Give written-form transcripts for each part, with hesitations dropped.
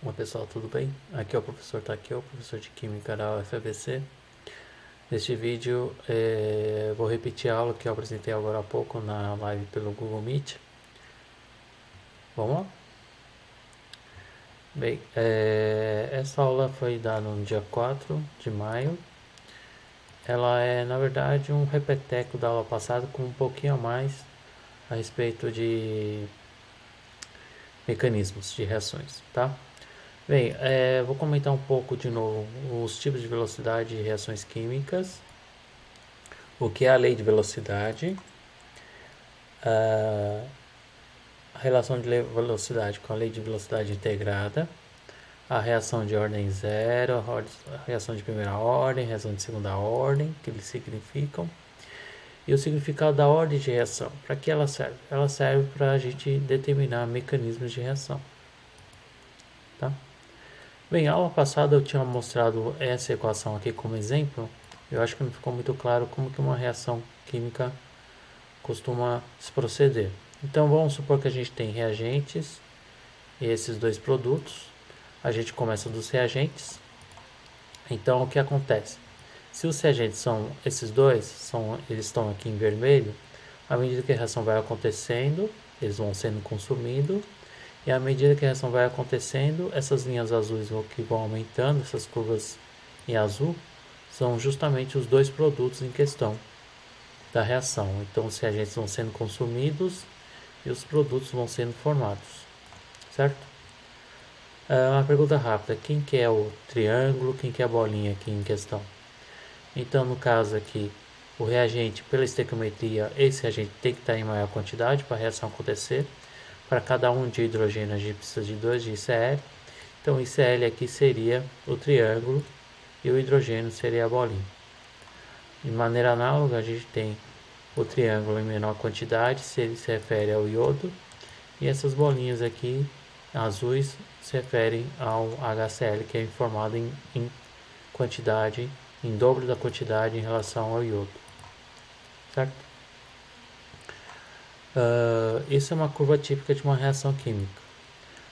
Oi pessoal, tudo bem? Aqui é o professor Takeo, professor de Química da UFABC. Neste vídeo vou repetir a aula que eu apresentei agora há pouco na live pelo Google Meet. Vamos lá? Bem, essa aula foi dada no dia 4 de maio. Ela é, na verdade, um repeteco da aula passada com um pouquinho a mais a respeito de mecanismos de reações, tá? Bem, vou comentar um pouco de novo os tipos de velocidade e reações químicas, o que é a lei de velocidade, a relação de velocidade com a lei de velocidade integrada, a reação de ordem zero, a reação de primeira ordem, reação de segunda ordem, que eles significam, e o significado da ordem de reação. Para que ela serve? Ela serve para a gente determinar mecanismos de reação. Tá? Bem, a aula passada eu tinha mostrado essa equação aqui como exemplo. Eu acho que não ficou muito claro como que uma reação química costuma se proceder. Então vamos supor que a gente tem reagentes e esses dois produtos. A gente começa dos reagentes. Então o que acontece? Se os reagentes são esses dois, eles estão aqui em vermelho, à medida que a reação vai acontecendo, eles vão sendo consumidos, e à medida que a reação vai acontecendo, essas linhas azuis que vão aumentando, essas curvas em azul, são justamente os dois produtos em questão da reação. Então os reagentes vão sendo consumidos e os produtos vão sendo formados, certo? Uma pergunta rápida: quem que é o triângulo, quem que é a bolinha aqui em questão? Então, no caso aqui, o reagente, pela estequiometria, esse reagente tem que estar em maior quantidade para a reação acontecer. Para cada um de hidrogênio, a gente precisa de 2 de ICl. Então, o ICl aqui seria o triângulo e o hidrogênio seria a bolinha. De maneira análoga, a gente tem o triângulo em menor quantidade, se ele se refere ao iodo, e essas bolinhas aqui azuis se referem ao HCl, que é formado em quantidade, em dobro da quantidade em relação ao iodo, certo? Isso é uma curva típica de uma reação química.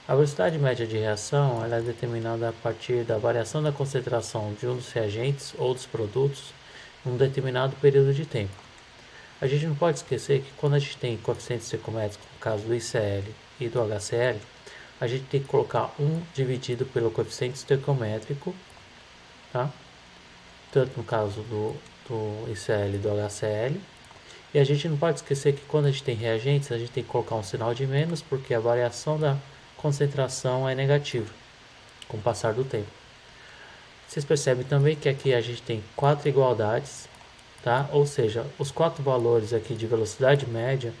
A velocidade média de reação ela é determinada a partir da variação da concentração de um dos reagentes ou dos produtos em um determinado período de tempo. A gente não pode esquecer que quando a gente tem coeficientes estequiométricos, no caso do ICl e do HCl, a gente tem que colocar 1 dividido pelo coeficiente estequiométrico, tá? Tanto no caso do ICl e do HCl. E a gente não pode esquecer que quando a gente tem reagentes, a gente tem que colocar um sinal de menos, porque a variação da concentração é negativa com o passar do tempo. Vocês percebem também que aqui a gente tem 4 igualdades, tá? Ou seja, os 4 valores aqui de velocidade média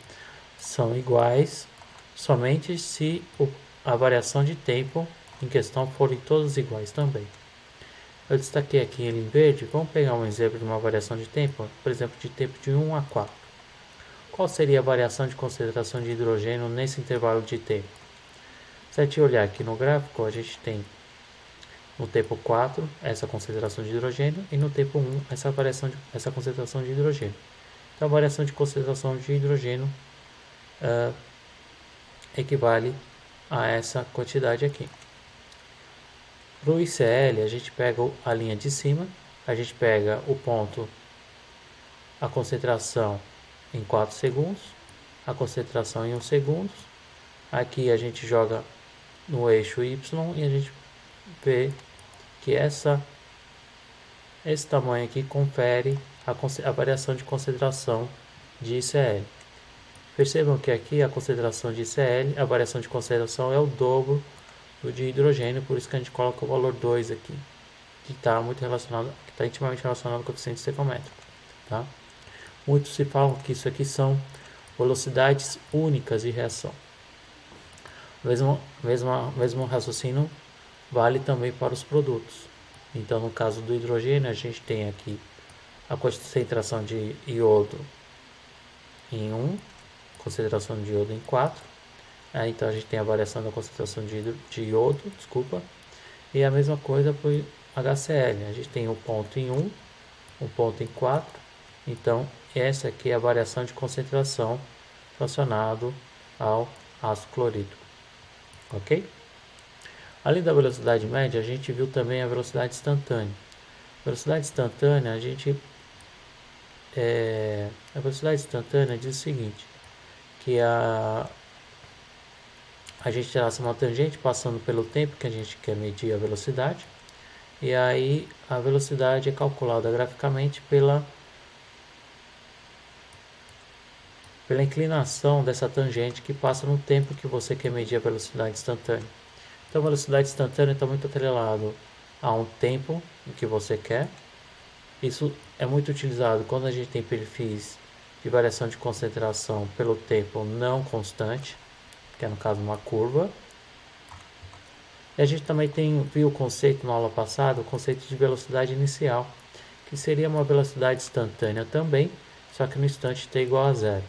são iguais somente se a variação de tempo em questão forem todas iguais também. Eu destaquei aqui ele em verde. Vamos pegar um exemplo de uma variação de tempo, por exemplo, de tempo de 1 a 4. Qual seria a variação de concentração de hidrogênio nesse intervalo de tempo? Se a gente olhar aqui no gráfico, a gente tem no tempo 4 essa concentração de hidrogênio e no tempo 1 essa concentração de hidrogênio. Então a variação de concentração de hidrogênio equivale a essa quantidade aqui. Para o ICl, a gente pega a linha de cima, a gente pega o ponto, a concentração em 4 segundos, a concentração em 1 segundo. Aqui a gente joga no eixo Y e a gente vê que esse tamanho aqui confere a variação de concentração de ICl. Percebam que aqui a concentração de ICl, a variação de concentração é o dobro do de hidrogênio, por isso que a gente coloca o valor 2 aqui, que está intimamente relacionado com o coeficiente estequiométrico. Tá? Muitos se falam que isso aqui são velocidades únicas de reação. Mesmo raciocínio vale também para os produtos. Então, no caso do hidrogênio, a gente tem aqui a concentração de iodo em 1, concentração de iodo em 4. Então, a gente tem a variação da concentração de iodo, e a mesma coisa para o HCl. A gente tem um ponto em 1, um ponto em 4. Então, essa aqui é a variação de concentração relacionado ao ácido clorídrico. Ok? Além da velocidade média, a gente viu também a velocidade instantânea. Velocidade instantânea, a velocidade instantânea diz o seguinte, que a gente traça uma tangente passando pelo tempo que a gente quer medir a velocidade, e aí a velocidade é calculada graficamente pela inclinação dessa tangente que passa no tempo que você quer medir a velocidade instantânea. Então, a velocidade instantânea está muito atrelado a um tempo que você quer. Isso é muito utilizado quando a gente tem perfis de variação de concentração pelo tempo não constante, que é no caso uma curva. E a gente também viu o conceito na aula passada, o conceito de velocidade inicial, que seria uma velocidade instantânea também, só que no instante t igual a zero.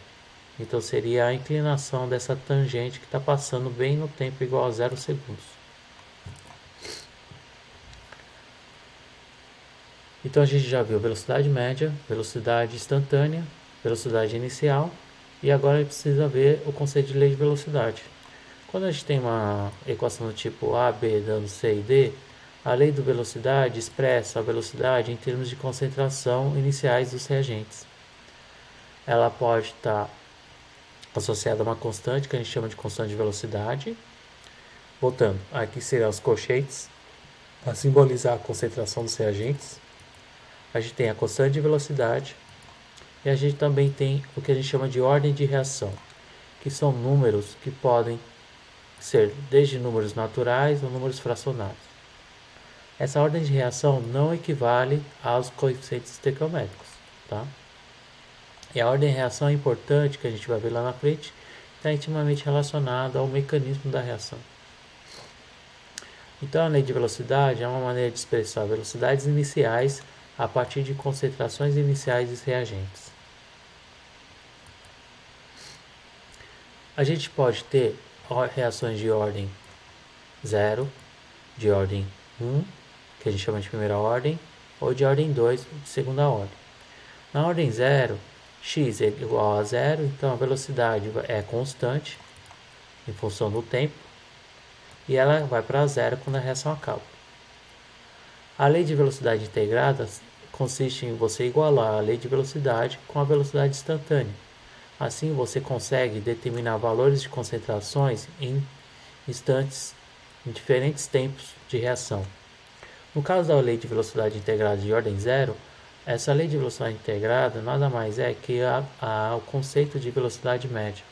Então seria a inclinação dessa tangente que está passando bem no tempo igual a 0 segundos. Então a gente já viu velocidade média, velocidade instantânea, velocidade inicial, e agora a gente precisa ver o conceito de lei de velocidade. Quando a gente tem uma equação do tipo A, B dando C e D, a lei de velocidade expressa a velocidade em termos de concentração iniciais dos reagentes. Ela pode estar associada a uma constante que a gente chama de constante de velocidade. Voltando, aqui serão os colchetes para simbolizar a concentração dos reagentes. A gente tem a constante de velocidade e a gente também tem o que a gente chama de ordem de reação, que são números que podem ser desde números naturais ou números fracionários. Essa ordem de reação não equivale aos coeficientes estequiométricos, tá? E a ordem de reação é importante, que a gente vai ver lá na frente, está intimamente relacionada ao mecanismo da reação. Então, a lei de velocidade é uma maneira de expressar velocidades iniciais a partir de concentrações iniciais dos reagentes. A gente pode ter reações de ordem 0, de ordem 1, que a gente chama de primeira ordem, ou de ordem 2, de segunda ordem. Na ordem 0, x é igual a 0, então a velocidade é constante em função do tempo, e ela vai para 0 quando a reação acaba. A lei de velocidade integrada consiste em você igualar a lei de velocidade com a velocidade instantânea. Assim, você consegue determinar valores de concentrações em instantes, em diferentes tempos de reação. No caso da lei de velocidade integrada de ordem 0, essa lei de velocidade integrada nada mais é que o conceito de velocidade média.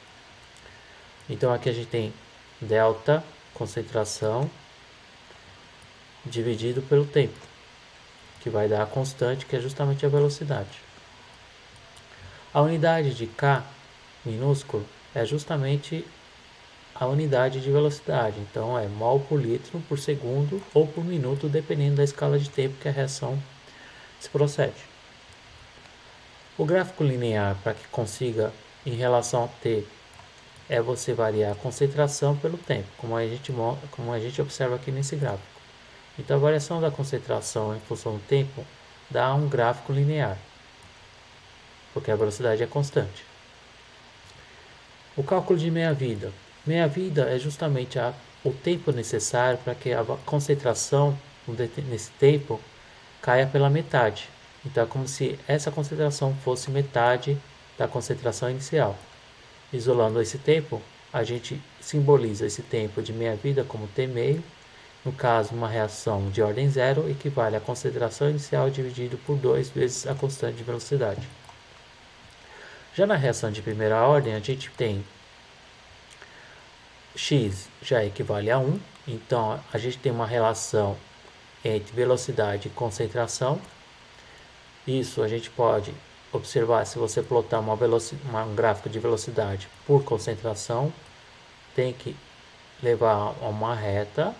Então, aqui a gente tem delta, concentração, dividido pelo tempo, que vai dar a constante, que é justamente a velocidade. A unidade de K minúsculo é justamente a unidade de velocidade, então é mol por litro por segundo ou por minuto, dependendo da escala de tempo que a reação se procede. O gráfico linear, para que consiga em relação a t, é você variar a concentração pelo tempo, como a gente observa aqui nesse gráfico. Então a variação da concentração em função do tempo dá um gráfico linear, porque a velocidade é constante. O cálculo de meia-vida. Meia-vida é justamente o tempo necessário para que a concentração nesse tempo caia pela metade. Então é como se essa concentração fosse metade da concentração inicial. Isolando esse tempo, a gente simboliza esse tempo de meia-vida como t meio. No caso, uma reação de ordem 0 equivale à concentração inicial dividido por 2 vezes a constante de velocidade. Já na reação de primeira ordem, a gente tem x já equivale a 1, então a gente tem uma relação entre velocidade e concentração. Isso a gente pode observar se você plotar um gráfico de velocidade por concentração, tem que levar a uma reta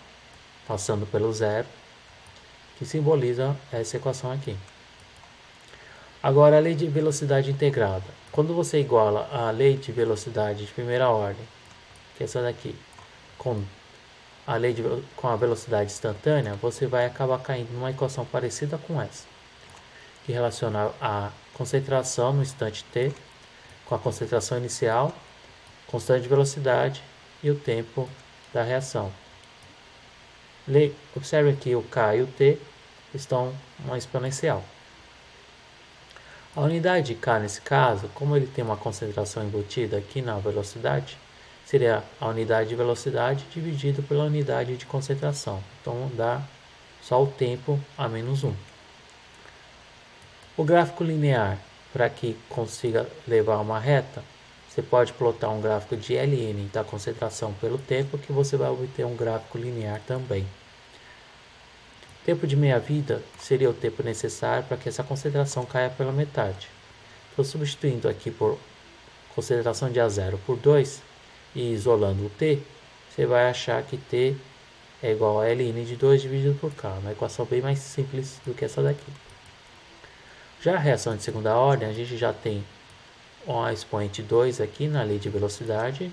passando pelo zero, que simboliza essa equação aqui. Agora, a lei de velocidade integrada. Quando você iguala a lei de velocidade de primeira ordem, que é essa daqui, com a velocidade instantânea, você vai acabar caindo numa equação parecida com essa, que relaciona a concentração no instante t com a concentração inicial, constante de velocidade e o tempo da reação. Observe que o K e o T estão uma exponencial. A unidade de K, nesse caso, como ele tem uma concentração embutida aqui na velocidade, seria a unidade de velocidade dividido pela unidade de concentração. Então dá só o tempo a menos 1. O gráfico linear, para que consiga levar uma reta, você pode plotar um gráfico de ln da concentração pelo tempo, que você vai obter um gráfico linear também. Tempo de meia-vida seria o tempo necessário para que essa concentração caia pela metade. Então, substituindo aqui por concentração de A0 por 2 e isolando o T, você vai achar que T é igual a ln de 2 dividido por K, uma equação bem mais simples do que essa daqui. Já a reação de segunda ordem, a gente já tem a expoente 2 aqui na lei de velocidade.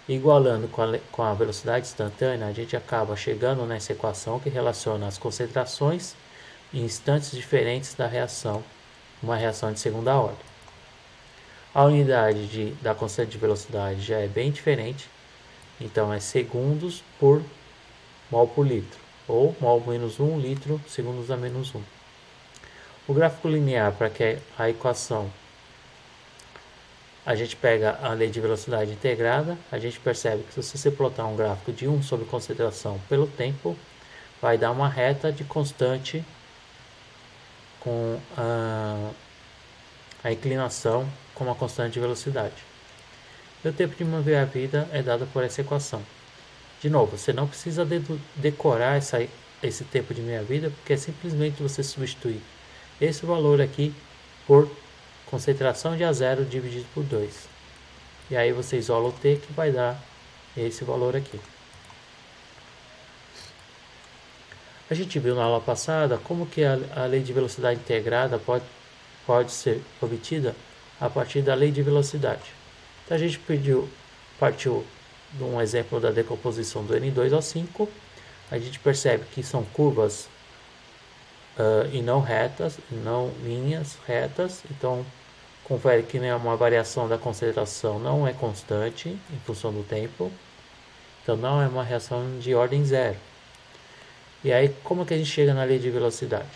Igualando com a velocidade instantânea, a gente acaba chegando nessa equação que relaciona as concentrações em instantes diferentes da reação, uma reação de segunda ordem. A unidade da constante de velocidade já é bem diferente, então é segundos por mol por litro, ou mol menos 1, litro, segundos a menos 1. O gráfico linear, para que a equação, a gente pega a lei de velocidade integrada, a gente percebe que se você plotar um gráfico de 1 sobre concentração pelo tempo, vai dar uma reta de constante com a inclinação com uma constante de velocidade. E o tempo de meia-vida é dado por essa equação. De novo, você não precisa decorar esse tempo de meia-vida, porque é simplesmente você substituir esse valor aqui por concentração de A0 dividido por 2. E aí você isola o T, que vai dar esse valor aqui. A gente viu na aula passada como que a lei de velocidade integrada pode ser obtida a partir da lei de velocidade. Então a gente partiu de um exemplo da decomposição do N2 ao 5. A gente percebe que são curvas e não retas, não linhas retas. Então confere que uma variação da concentração não é constante em função do tempo. Então não é uma reação de ordem zero. E aí como que a gente chega na lei de velocidade?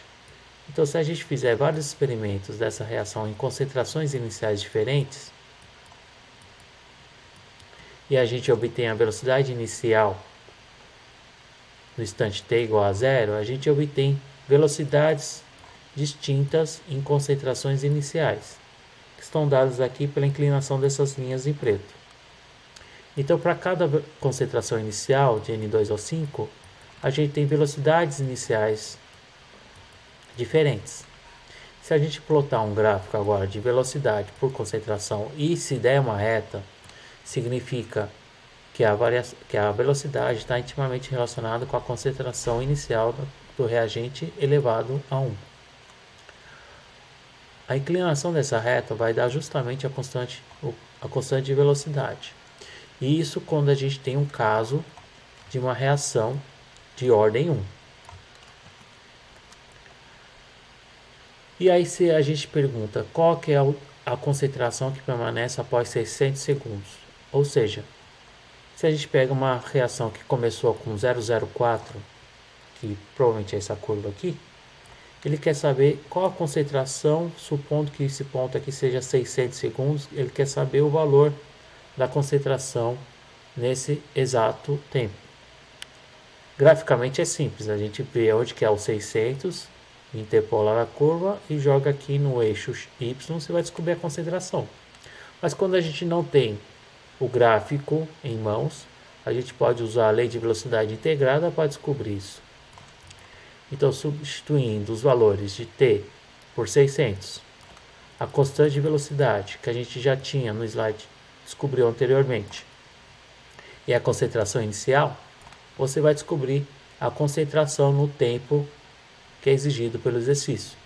Então se a gente fizer vários experimentos dessa reação em concentrações iniciais diferentes, e a gente obtém a velocidade inicial no instante t igual a zero, a gente obtém velocidades distintas em concentrações iniciais, que estão dadas aqui pela inclinação dessas linhas em preto. Então, para cada concentração inicial, de N2 ao 5, a gente tem velocidades iniciais diferentes. Se a gente plotar um gráfico agora de velocidade por concentração e se der uma reta, significa que a velocidade está intimamente relacionada com a concentração inicial do reagente elevado a 1. A inclinação dessa reta vai dar justamente a constante de velocidade. E isso quando a gente tem um caso de uma reação de ordem 1. E aí se a gente pergunta qual que é a concentração que permanece após 600 segundos. Ou seja, se a gente pega uma reação que começou com 0,04, que provavelmente é essa curva aqui, ele quer saber qual a concentração, supondo que esse ponto aqui seja 600 segundos, ele quer saber o valor da concentração nesse exato tempo. Graficamente é simples, a gente vê onde que é o 600, interpola a curva e joga aqui no eixo Y, você vai descobrir a concentração. Mas quando a gente não tem o gráfico em mãos, a gente pode usar a lei de velocidade integrada para descobrir isso. Então, substituindo os valores de t por 600, a constante de velocidade que a gente já tinha no slide, descobriu anteriormente, e a concentração inicial, você vai descobrir a concentração no tempo que é exigido pelo exercício.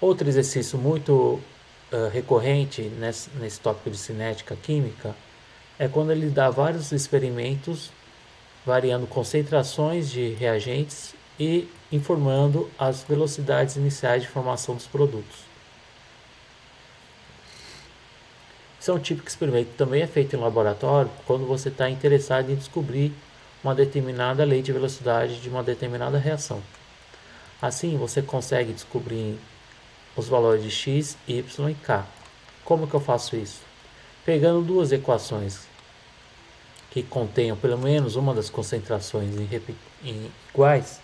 Outro exercício muito recorrente nesse tópico de cinética química é quando ele dá vários experimentos variando concentrações de reagentes e informando as velocidades iniciais de formação dos produtos. Isso é um típico experimento que também é feito em laboratório quando você está interessado em descobrir uma determinada lei de velocidade de uma determinada reação. Assim, você consegue descobrir os valores de x, y e k. Como que eu faço isso? Pegando duas equações que contenham pelo menos uma das concentrações em iguais,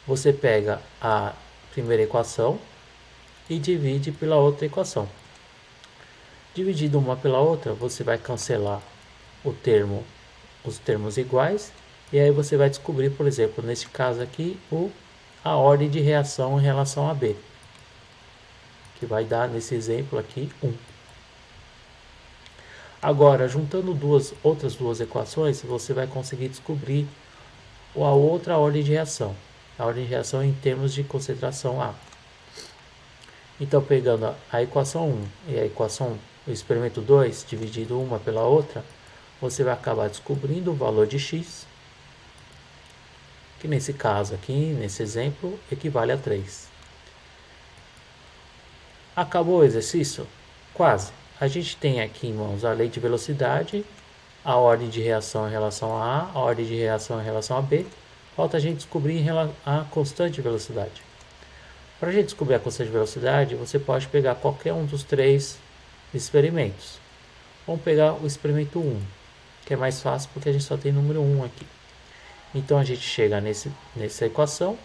você pega a primeira equação e divide pela outra equação. Dividindo uma pela outra, você vai cancelar os termos iguais, e aí você vai descobrir, por exemplo, neste caso aqui, a ordem de reação em relação a B, que vai dar, nesse exemplo aqui, 1. Agora, juntando outras duas equações, você vai conseguir descobrir a outra ordem de reação. A ordem de reação em termos de concentração A. Então, pegando a equação 1 e a equação, o experimento 2, dividindo uma pela outra, você vai acabar descobrindo o valor de x, que nesse caso aqui, nesse exemplo, equivale a 3. Acabou o exercício? Quase. A gente tem aqui em mãos a lei de velocidade, a ordem de reação em relação a A, a ordem de reação em relação a B. Falta a gente descobrir a constante de velocidade. Para a gente descobrir a constante de velocidade, você pode pegar qualquer um dos 3 experimentos. Vamos pegar o experimento 1, que é mais fácil porque a gente só tem número 1 aqui. Então a gente chega nessa equação,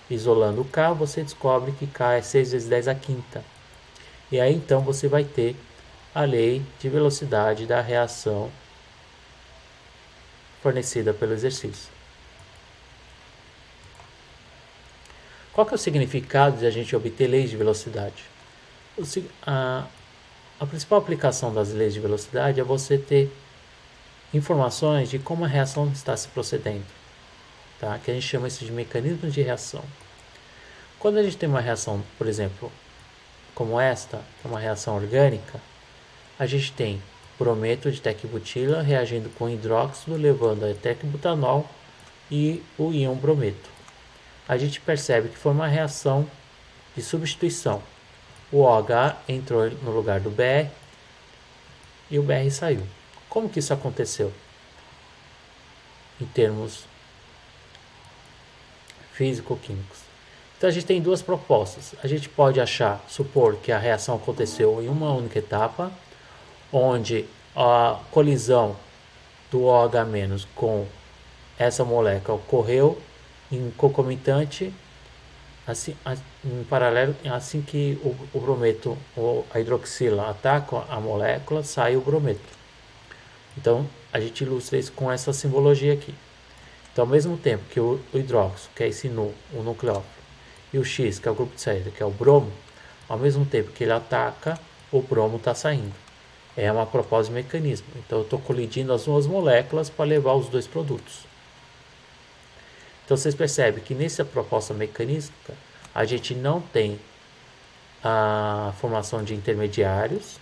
isolando o K, você descobre que K é 6 vezes 10 a quinta. E aí então você vai ter a lei de velocidade da reação fornecida pelo exercício. Qual que é o significado de a gente obter leis de velocidade? A principal aplicação das leis de velocidade é você ter informações de como a reação está se procedendo, tá? Que a gente chama isso de mecanismo de reação. Quando a gente tem uma reação, por exemplo, como esta, que é uma reação orgânica, a gente tem brometo de tecbutila reagindo com hidróxido, levando a tecbutanol e o íon brometo. A gente percebe que foi uma reação de substituição. O OH entrou no lugar do BR e o BR saiu. Como que isso aconteceu? Em termos físico-químicos. Então a gente tem duas propostas. A gente pode supor que a reação aconteceu em uma única etapa, onde a colisão do OH- com essa molécula ocorreu em concomitante, assim, em paralelo, assim que o brometo ou a hidroxila ataca a molécula, sai o brometo. Então a gente ilustra isso com essa simbologia aqui. Então, ao mesmo tempo que o hidróxido, que é esse o nucleófilo, e o X, que é o grupo de saída, que é o bromo, ao mesmo tempo que ele ataca, o bromo está saindo. É uma proposta de mecanismo. Então eu estou colidindo as duas moléculas para levar os dois produtos. Então vocês percebem que nessa proposta mecanística a gente não tem a formação de intermediários,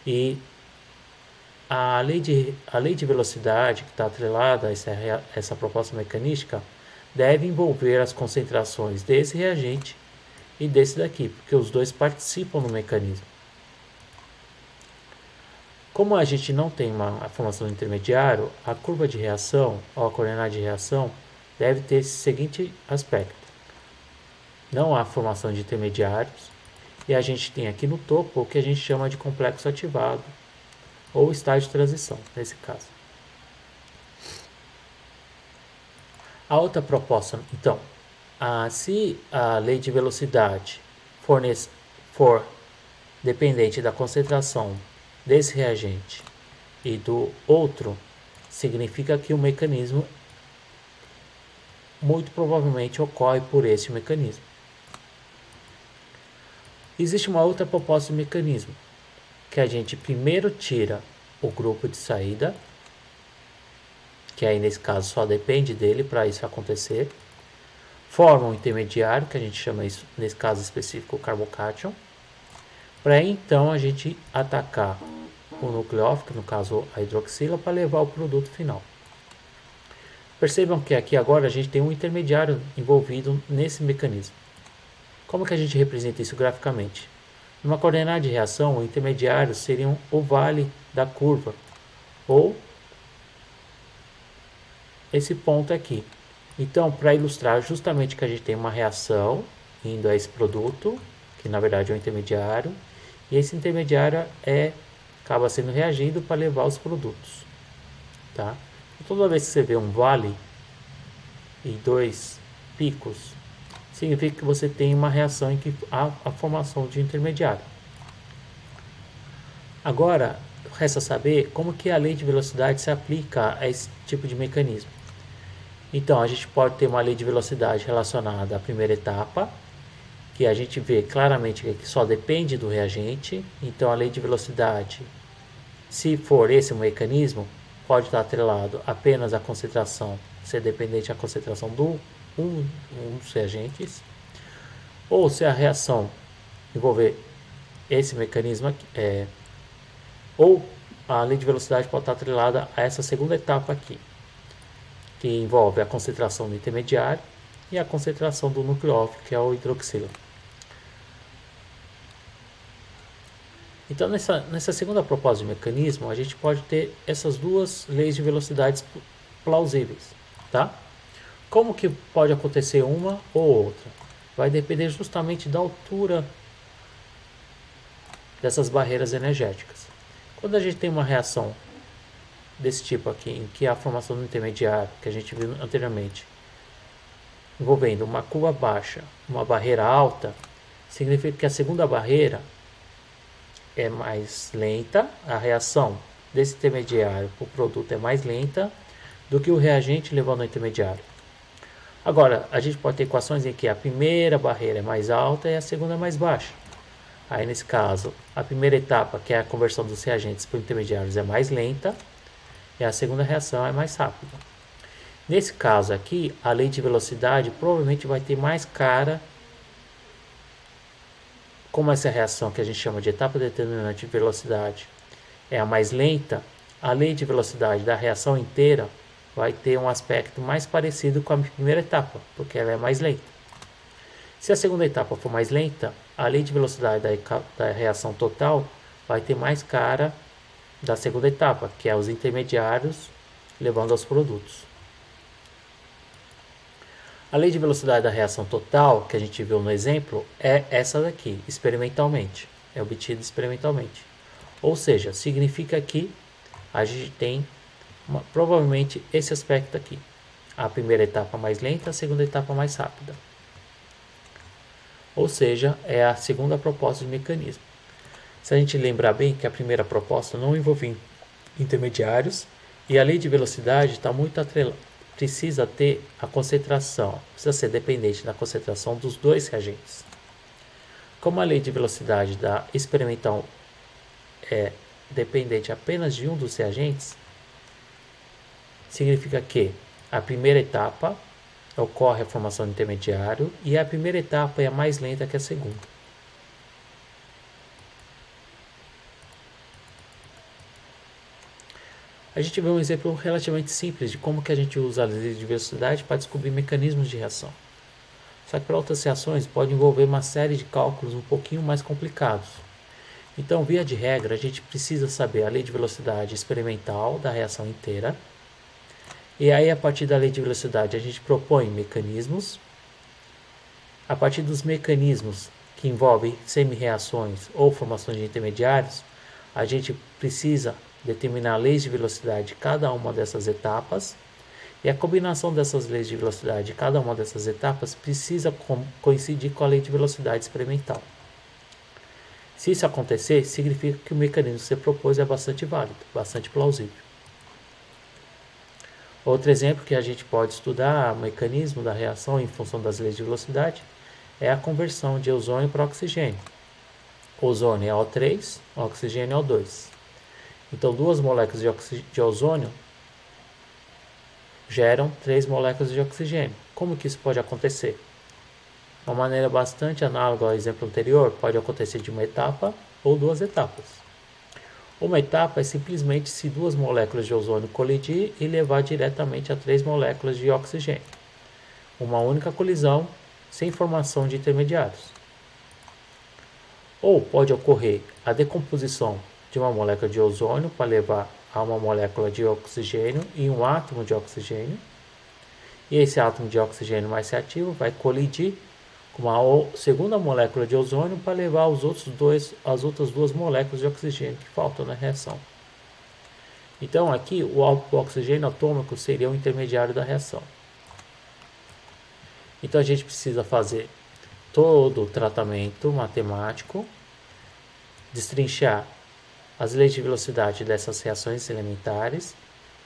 e a lei de velocidade que está atrelada a essa proposta mecanística deve envolver as concentrações desse reagente e desse daqui, porque os dois participam do mecanismo. Como a gente não tem uma formação de intermediário, a curva de reação, ou a coordenada de reação, deve ter esse seguinte aspecto. Não há formação de intermediários, e a gente tem aqui no topo o que a gente chama de complexo ativado, ou estágio de transição, nesse caso. A outra proposta, então, se a lei de velocidade for dependente da concentração desse reagente e do outro, significa que o mecanismo muito provavelmente ocorre por esse mecanismo. Existe uma outra proposta de mecanismo, que a gente primeiro tira o grupo de saída, que aí nesse caso só depende dele para isso acontecer, forma um intermediário, que a gente chama isso, nesse caso específico, o carbocátion, para então a gente atacar o nucleófilo, no caso a hidroxila, para levar o produto final. Percebam que aqui agora a gente tem um intermediário envolvido nesse mecanismo. Como que a gente representa isso graficamente? Numa coordenada de reação, o intermediário seria o vale da curva, ou esse ponto aqui. Então, para ilustrar justamente que a gente tem uma reação indo a esse produto, que na verdade é um intermediário, e esse intermediário acaba sendo reagido para levar os produtos. Tá? Então, toda vez que você vê um vale e dois picos, significa que você tem uma reação em que há a formação de intermediário. Agora, resta saber como que a lei de velocidade se aplica a esse tipo de mecanismo. Então, a gente pode ter uma lei de velocidade relacionada à primeira etapa, que a gente vê claramente que só depende do reagente. Então, a lei de velocidade, se for esse o mecanismo, pode estar atrelado apenas à concentração, ser dependente da concentração do um dos reagentes. Ou se a reação envolver esse mecanismo aqui, ou a lei de velocidade pode estar atrelada a essa segunda etapa aqui, que envolve a concentração do intermediário e a concentração do nucleófilo, que é o hidroxilo. Então, nessa segunda proposta de mecanismo, a gente pode ter essas duas leis de velocidades plausíveis. Tá? Como que pode acontecer uma ou outra? Vai depender justamente da altura dessas barreiras energéticas. Quando a gente tem uma reação desse tipo aqui, em que a formação do intermediário, que a gente viu anteriormente, envolvendo uma curva baixa, uma barreira alta, significa que a segunda barreira é mais lenta, a reação desse intermediário para o produto é mais lenta do que o reagente levando ao intermediário. Agora, a gente pode ter equações em que a primeira barreira é mais alta e a segunda é mais baixa. Aí, nesse caso, a primeira etapa, que é a conversão dos reagentes para intermediários, é mais lenta e a segunda reação é mais rápida. Nesse caso aqui, a lei de velocidade provavelmente vai ter mais cara. Como essa reação que a gente chama de etapa determinante de velocidade é a mais lenta, a lei de velocidade da reação inteira vai ter um aspecto mais parecido com a primeira etapa, porque ela é mais lenta. Se a segunda etapa for mais lenta, a lei de velocidade da reação total vai ter mais cara da segunda etapa, que é os intermediários levando aos produtos. A lei de velocidade da reação total, que a gente viu no exemplo, é essa daqui, experimentalmente. É obtida experimentalmente. Ou seja, significa que a gente tem provavelmente esse aspecto aqui. A primeira etapa mais lenta, a segunda etapa mais rápida. Ou seja, é a segunda proposta de mecanismo. Se a gente lembrar bem que a primeira proposta não envolvia intermediários e a lei de velocidade está muito atrelada. Precisa ter a concentração, precisa ser dependente da concentração dos dois reagentes. Como a lei de velocidade da experimental é dependente apenas de um dos reagentes, significa que a primeira etapa ocorre a formação do intermediário e a primeira etapa é a mais lenta que a segunda. A gente vê um exemplo relativamente simples de como que a gente usa a lei de velocidade para descobrir mecanismos de reação. Só que para outras reações pode envolver uma série de cálculos um pouquinho mais complicados. Então, via de regra, a gente precisa saber a lei de velocidade experimental da reação inteira. E aí, a partir da lei de velocidade, a gente propõe mecanismos. A partir dos mecanismos que envolvem semi-reações ou formações de intermediários, a gente precisa determinar leis de velocidade de cada uma dessas etapas, e a combinação dessas leis de velocidade de cada uma dessas etapas precisa coincidir com a lei de velocidade experimental. Se isso acontecer, significa que o mecanismo que você propôs é bastante válido, bastante plausível. Outro exemplo que a gente pode estudar o mecanismo da reação em função das leis de velocidade é a conversão de ozônio para oxigênio. Ozônio é O3, oxigênio é O2. Então, duas moléculas de ozônio geram 3 moléculas de oxigênio. Como que isso pode acontecer? De uma maneira bastante análoga ao exemplo anterior, pode acontecer de uma etapa ou duas etapas. Uma etapa é simplesmente se duas moléculas de ozônio colidir e levar diretamente a 3 moléculas de oxigênio. Uma única colisão, sem formação de intermediários. Ou pode ocorrer a decomposição de uma molécula de ozônio para levar a uma molécula de oxigênio e um átomo de oxigênio. E esse átomo de oxigênio mais reativo vai colidir com uma segunda molécula de ozônio para levar as outras duas moléculas de oxigênio que faltam na reação. Então aqui o oxigênio atômico seria o intermediário da reação. Então a gente precisa fazer todo o tratamento matemático, destrinchar as leis de velocidade dessas reações elementares,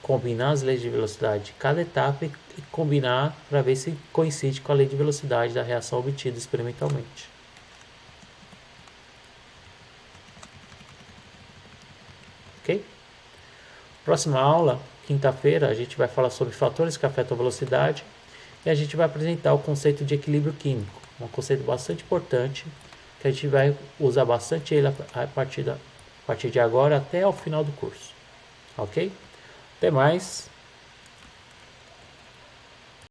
combinar as leis de velocidade de cada etapa e combinar para ver se coincide com a lei de velocidade da reação obtida experimentalmente. Ok? Próxima aula, quinta-feira, a gente vai falar sobre fatores que afetam a velocidade e a gente vai apresentar o conceito de equilíbrio químico, um conceito bastante importante que a gente vai usar bastante ele a partir de agora até o final do curso. Ok? Até mais!